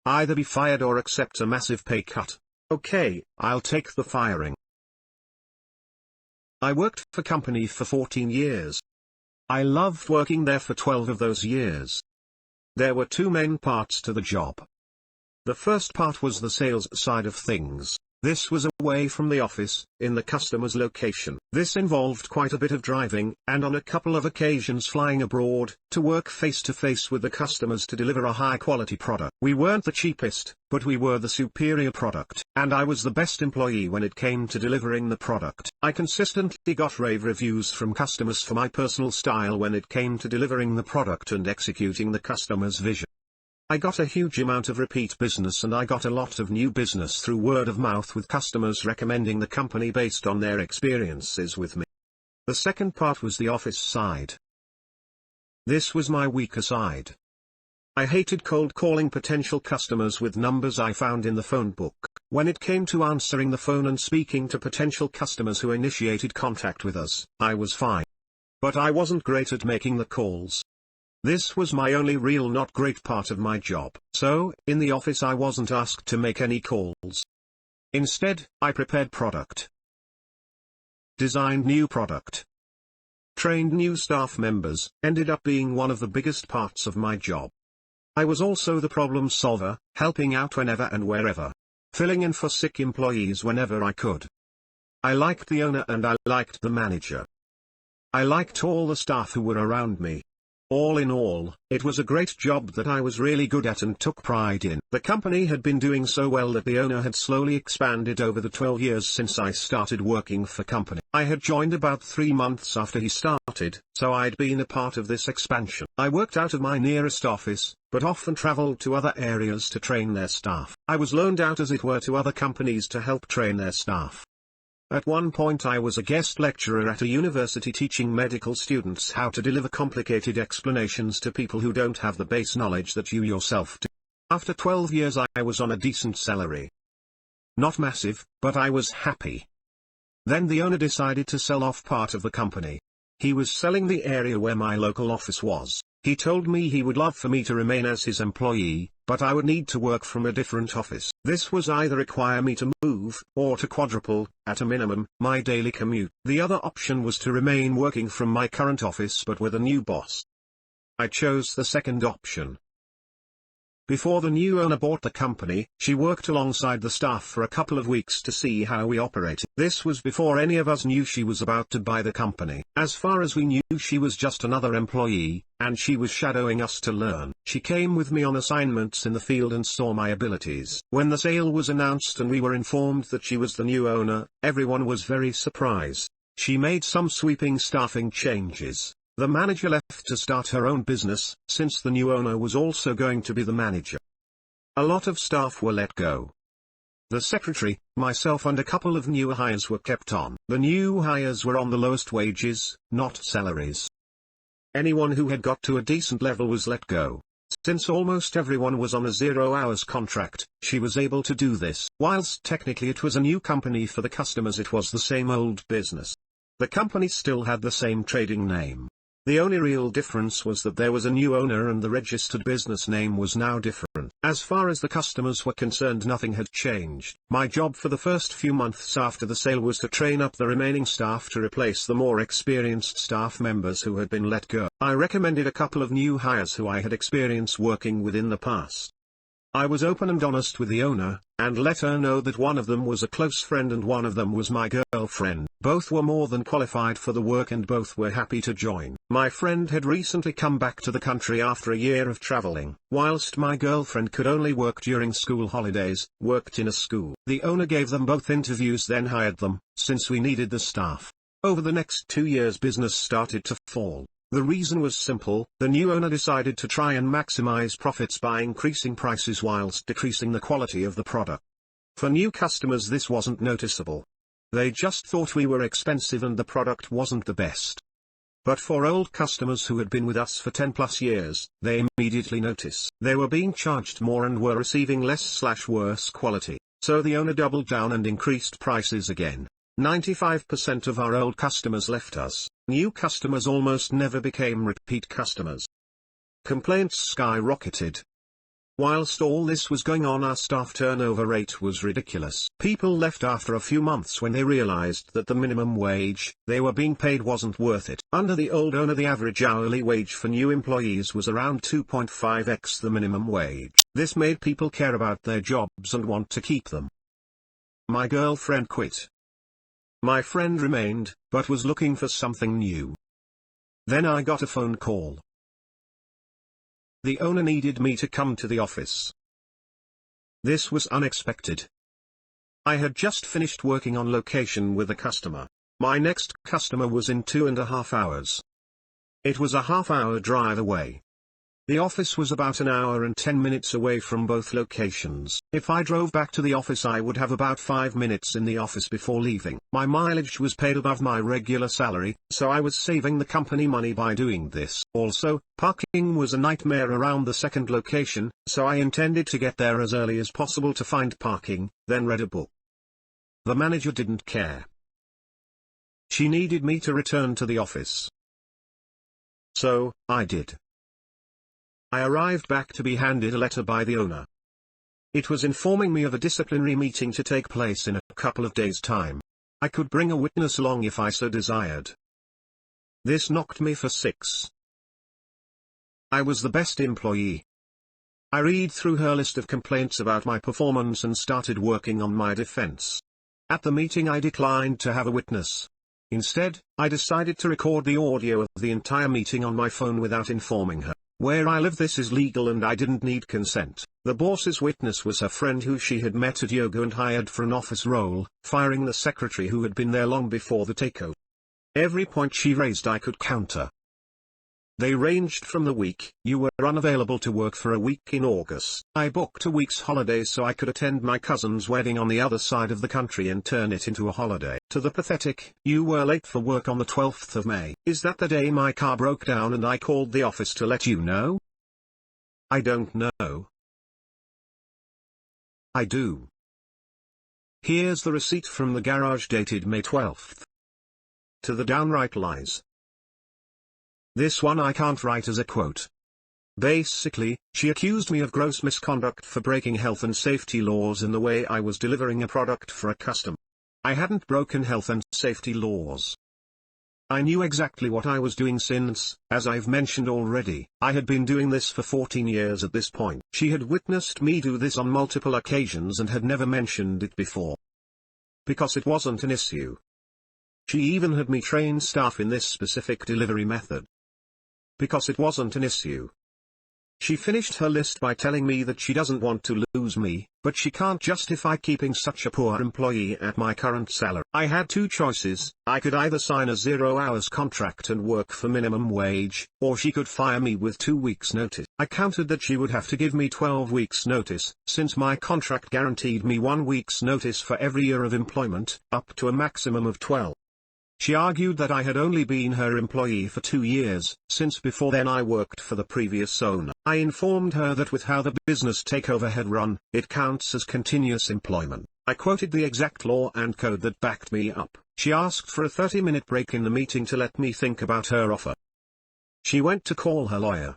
either be fired or accept a massive pay cut. Okay, I'll take the firing. I worked for company for 14 years. I loved working there for 12 of those years. There were two main parts to the job. The first part was the sales side of things. This was away from the office, in the customer's location. This involved quite a bit of driving, and on a couple of occasions flying abroad, to work face-to-face with the customers to deliver a high-quality product. We weren't the cheapest, but we were the superior product, and I was the best employee when it came to delivering the product. I consistently got rave reviews from customers for my personal style when it came to delivering the product and executing the customer's vision. I got a huge amount of repeat business, and I got a lot of new business through word of mouth, with customers recommending the company based on their experiences with me. The second part was the office side. This was my weaker side. I hated cold calling potential customers with numbers I found in the phone book. When it came to answering the phone and speaking to potential customers who initiated contact with us, I was fine. But I wasn't great at making the calls. This was my only real not great part of my job. So, in the office I wasn't asked to make any calls. Instead, I prepared product, designed new product, trained new staff members. Ended up being one of the biggest parts of my job. I was also the problem solver, helping out whenever and wherever, filling in for sick employees whenever I could. I liked the owner and I liked the manager. I liked all the staff who were around me. All in all, it was a great job that I was really good at and took pride in. The company had been doing so well that the owner had slowly expanded over the 12 years since I started working for company. I had joined about 3 months after he started, so I'd been a part of this expansion. I worked out of my nearest office, but often traveled to other areas to train their staff. I was loaned out, as it were, to other companies to help train their staff. At one point I was a guest lecturer at a university teaching medical students how to deliver complicated explanations to people who don't have the base knowledge that you yourself do. After 12 years I was on a decent salary. Not massive, but I was happy. Then the owner decided to sell off part of the company. He was selling the area where my local office was. He told me he would love for me to remain as his employee, but I would need to work from a different office. This was either require me to move, or to quadruple, at a minimum, my daily commute. The other option was to remain working from my current office but with a new boss. I chose the second option. Before the new owner bought the company, she worked alongside the staff for a couple of weeks to see how we operated. This was before any of us knew she was about to buy the company. As far as we knew, she was just another employee, and she was shadowing us to learn. She came with me on assignments in the field and saw my abilities. When the sale was announced and we were informed that she was the new owner, everyone was very surprised. She made some sweeping staffing changes. The manager left to start her own business, since the new owner was also going to be the manager. A lot of staff were let go. The secretary, myself and a couple of new hires were kept on. The new hires were on the lowest wages, not salaries. Anyone who had got to a decent level was let go. Since almost everyone was on a 0-hours contract, she was able to do this. Whilst technically it was a new company for the customers, it was the same old business. The company still had the same trading name. The only real difference was that there was a new owner and the registered business name was now different. As far as the customers were concerned, nothing had changed. My job for the first few months after the sale was to train up the remaining staff to replace the more experienced staff members who had been let go. I recommended a couple of new hires who I had experience working with in the past. I was open and honest with the owner, and let her know that one of them was a close friend and one of them was my girlfriend. Both were more than qualified for the work and both were happy to join. My friend had recently come back to the country after a year of traveling. Whilst my girlfriend could only work during school holidays, worked in a school. The owner gave them both interviews, then hired them, since we needed the staff. Over the next 2 years business started to fall. The reason was simple: the new owner decided to try and maximize profits by increasing prices whilst decreasing the quality of the product. For new customers this wasn't noticeable. They just thought we were expensive and the product wasn't the best. But for old customers who had been with us for 10+ years, they immediately noticed. They were being charged more and were receiving less/worse quality. So the owner doubled down and increased prices again. 95% of our old customers left us. New customers almost never became repeat customers. Complaints skyrocketed. Whilst all this was going on, our staff turnover rate was ridiculous. People left after a few months when they realized that the minimum wage they were being paid wasn't worth it. Under the old owner, the average hourly wage for new employees was around 2.5x the minimum wage. This made people care about their jobs and want to keep them. My girlfriend quit. My friend remained, but was looking for something new. Then I got a phone call. The owner needed me to come to the office. This was unexpected. I had just finished working on location with a customer. My next customer was in 2.5 hours. It was a half-hour drive away. The office was about an hour and 10 minutes away from both locations. If I drove back to the office, I would have about 5 minutes in the office before leaving. My mileage was paid above my regular salary, so I was saving the company money by doing this. Also, parking was a nightmare around the second location, so I intended to get there as early as possible to find parking, then read a book. The manager didn't care. She needed me to return to the office. So, I did. I arrived back to be handed a letter by the owner. It was informing me of a disciplinary meeting to take place in a couple of days' time. I could bring a witness along if I so desired. This knocked me for 6. I was the best employee. I read through her list of complaints about my performance and started working on my defense. At the meeting, I declined to have a witness. Instead, I decided to record the audio of the entire meeting on my phone without informing her. Where I live, this is legal and I didn't need consent. The boss's witness was her friend who she had met at yoga and hired for an office role, firing the secretary who had been there long before the takeover. Every point she raised I could counter. They ranged from the week you were unavailable to work for a week in August. I booked a week's holiday so I could attend my cousin's wedding on the other side of the country and turn it into a holiday. To the pathetic, you were late for work on the 12th of May. Is that the day my car broke down and I called the office to let you know? I don't know. I do. Here's the receipt from the garage dated May 12th. To the downright lies. This one I can't write as a quote. Basically, she accused me of gross misconduct for breaking health and safety laws in the way I was delivering a product for a customer. I hadn't broken health and safety laws. I knew exactly what I was doing since, as I've mentioned already, I had been doing this for 14 years at this point. She had witnessed me do this on multiple occasions and had never mentioned it before. Because it wasn't an issue. She even had me train staff in this specific delivery method. Because it wasn't an issue. She finished her list by telling me that she doesn't want to lose me, but she can't justify keeping such a poor employee at my current salary. I had two choices. I could either sign a 0-hours contract and work for minimum wage, or she could fire me with 2 weeks' notice. I countered that she would have to give me 12 weeks' notice, since my contract guaranteed me 1 week's notice for every year of employment, up to a maximum of 12. She argued that I had only been her employee for 2 years, since before then I worked for the previous owner. I informed her that with how the business takeover had run, it counts as continuous employment. I quoted the exact law and code that backed me up. She asked for a 30-minute break in the meeting to let me think about her offer. She went to call her lawyer.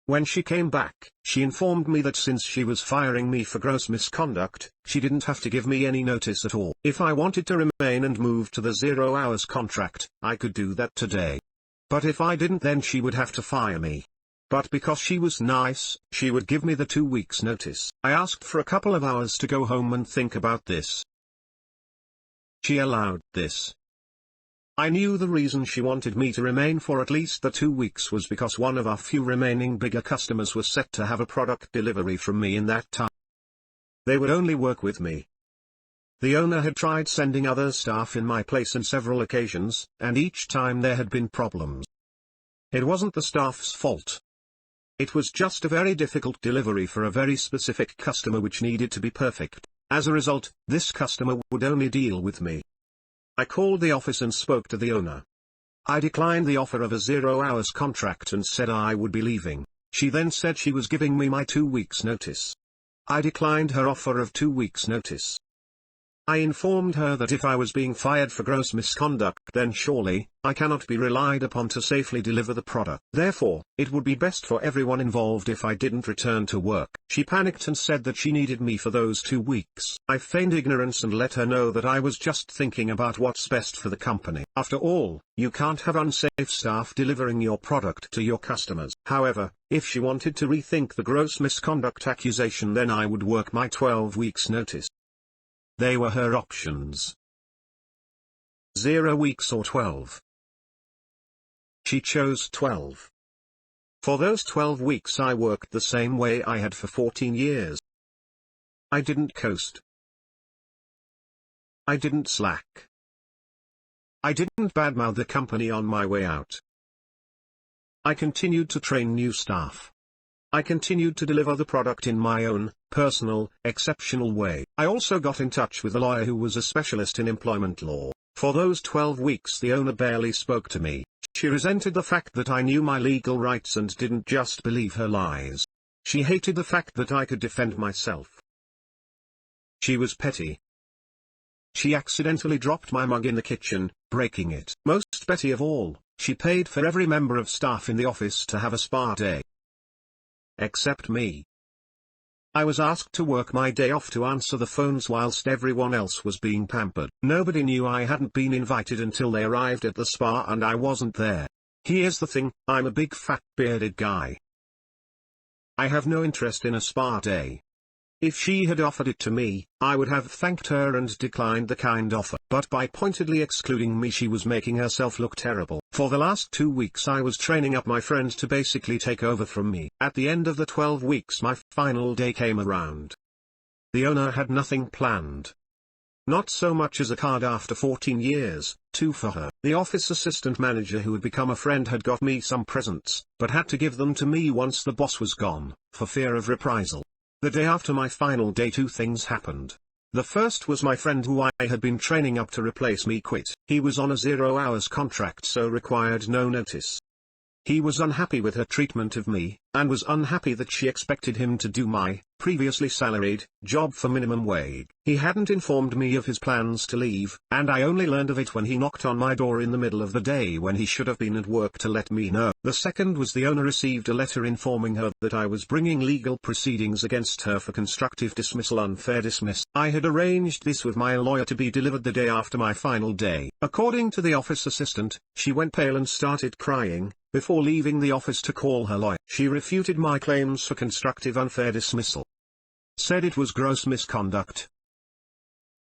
When she came back, she informed me that since she was firing me for gross misconduct, she didn't have to give me any notice at all. If I wanted to remain and move to the 0-hours contract, I could do that today. But if I didn't, then she would have to fire me. But because she was nice, she would give me the 2 weeks notice. I asked for a couple of hours to go home and think about this. She allowed this. I knew the reason she wanted me to remain for at least the 2 weeks was because one of our few remaining bigger customers was set to have a product delivery from me in that time. They would only work with me. The owner had tried sending other staff in my place on several occasions, and each time there had been problems. It wasn't the staff's fault. It was just a very difficult delivery for a very specific customer which needed to be perfect. As a result, this customer would only deal with me. I called the office and spoke to the owner. I declined the offer of a 0-hours contract and said I would be leaving. She then said she was giving me my 2 weeks notice. I declined her offer of 2 weeks notice. I informed her that if I was being fired for gross misconduct, then surely, I cannot be relied upon to safely deliver the product. Therefore, it would be best for everyone involved if I didn't return to work. She panicked and said that she needed me for those 2 weeks. I feigned ignorance and let her know that I was just thinking about what's best for the company. After all, you can't have unsafe staff delivering your product to your customers. However, if she wanted to rethink the gross misconduct accusation, then I would work my 12 weeks notice. They were her options. 0 weeks or 12. She chose 12. For those 12 weeks I worked the same way I had for 14 years. I didn't coast. I didn't slack. I didn't badmouth the company on my way out. I continued to train new staff. I continued to deliver the product in my own, personal, exceptional way. I also got in touch with a lawyer who was a specialist in employment law. For those 12 weeks the owner barely spoke to me. She resented the fact that I knew my legal rights and didn't just believe her lies. She hated the fact that I could defend myself. She was petty. She accidentally dropped my mug in the kitchen, breaking it. Most petty of all, she paid for every member of staff in the office to have a spa day. Except me. I was asked to work my day off to answer the phones whilst everyone else was being pampered. Nobody knew I hadn't been invited until they arrived at the spa and I wasn't there. Here's the thing, I'm a big fat bearded guy. I have no interest in a spa day. If she had offered it to me, I would have thanked her and declined the kind offer. But by pointedly excluding me, she was making herself look terrible. For the last 2 weeks I was training up my friend to basically take over from me. At the end of the 12 weeks my final day came around. The owner had nothing planned. Not so much as a card after 14 years, 2 for her. The office assistant manager who had become a friend had got me some presents, but had to give them to me once the boss was gone, for fear of reprisal. The day after my final day 2 things happened. The first was my friend who I had been training up to replace me quit. He was on a 0 hours contract so required no notice. He was unhappy with her treatment of me, and was unhappy that she expected him to do my, previously salaried, job for minimum wage. He hadn't informed me of his plans to leave, and I only learned of it when he knocked on my door in the middle of the day when he should have been at work to let me know. The second was the owner received a letter informing her that I was bringing legal proceedings against her for constructive dismissal, unfair dismiss. I had arranged this with my lawyer to be delivered the day after my final day. According to the office assistant, she went pale and started crying, before leaving the office to call her lawyer. She refuted my claims for constructive unfair dismissal. Said it was gross misconduct.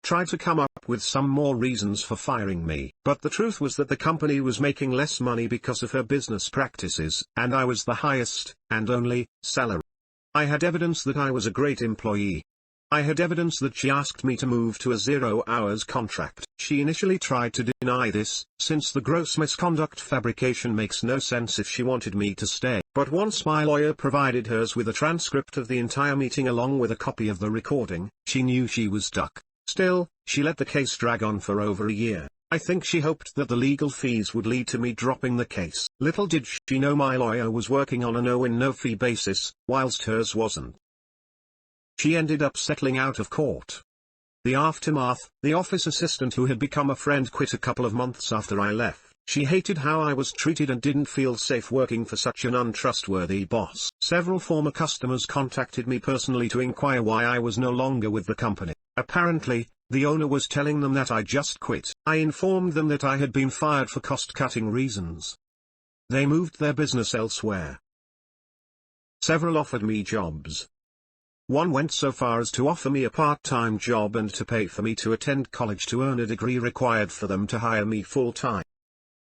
Tried to come up with some more reasons for firing me. But the truth was that the company was making less money because of her business practices, and I was the highest, and only, salary. I had evidence that I was a great employee. I had evidence that she asked me to move to a 0 hours contract. She initially tried to deny this, since the gross misconduct fabrication makes no sense if she wanted me to stay. But once my lawyer provided hers with a transcript of the entire meeting along with a copy of the recording, she knew she was stuck. Still, she let the case drag on for over a year. I think she hoped that the legal fees would lead to me dropping the case. Little did she know my lawyer was working on a no-win no-fee basis, whilst hers wasn't. She ended up settling out of court. The aftermath, the office assistant who had become a friend quit a couple of months after I left. She hated how I was treated and didn't feel safe working for such an untrustworthy boss. Several former customers contacted me personally to inquire why I was no longer with the company. Apparently, the owner was telling them that I just quit. I informed them that I had been fired for cost-cutting reasons. They moved their business elsewhere. Several offered me jobs. One went so far as to offer me a part-time job and to pay for me to attend college to earn a degree required for them to hire me full-time.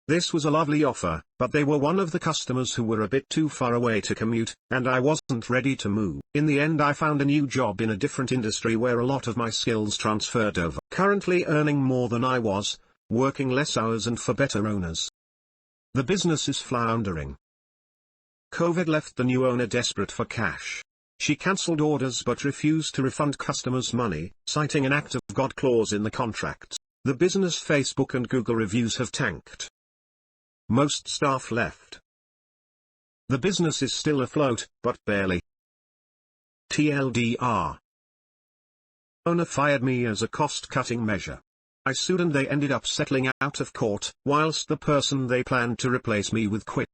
This was a lovely offer, but they were one of the customers who were a bit too far away to commute, and I wasn't ready to move. In the end I found a new job in a different industry where a lot of my skills transferred over. Currently earning more than I was, working less hours and for better owners. The business is floundering. COVID left the new owner desperate for cash. She cancelled orders but refused to refund customers' money, citing an act of God clause in the contract. The business Facebook and Google reviews have tanked. Most staff left. The business is still afloat, but barely. TLDR. owner fired me as a cost-cutting measure. I sued and they ended up settling out of court, whilst the person they planned to replace me with quit.